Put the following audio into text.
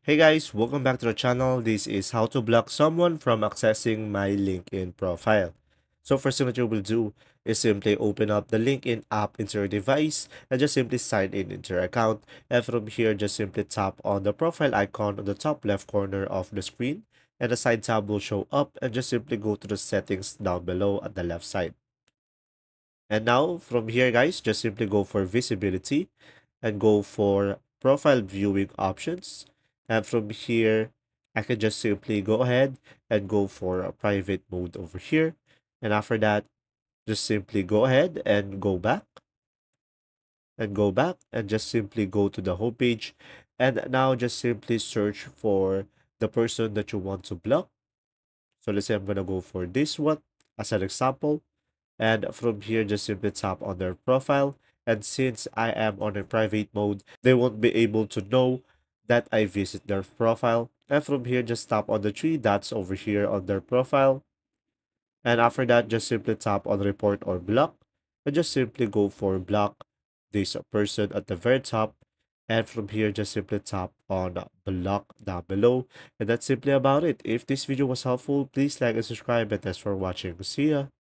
Hey guys, welcome back to the channel. This is how to block someone from accessing my LinkedIn profile. So first thing that you will do is simply open up the LinkedIn app into your device and just simply sign in into your account. And from here, just simply tap on the profile icon on the top left corner of the screen and the side tab will show up and just simply go to the settings down below at the left side. And now from here guys, just simply go for visibility and go for profile viewing options. And from here, I can just simply go ahead and go for a private mode over here. And after that, just simply go ahead and go back and just simply go to the home page. And now just simply search for the person that you want to block. So let's say I'm going to go for this one as an example. And from here, just simply tap on their profile. And since I am on a private mode, they won't be able to know that I visit their profile. And from here, just tap on the three dots over here on their profile. And after that, just simply tap on report or block. And just simply go for block this person at the very top. And from here, just simply tap on block down below. And that's simply about it. If this video was helpful, please like and subscribe. And thanks for watching. See ya.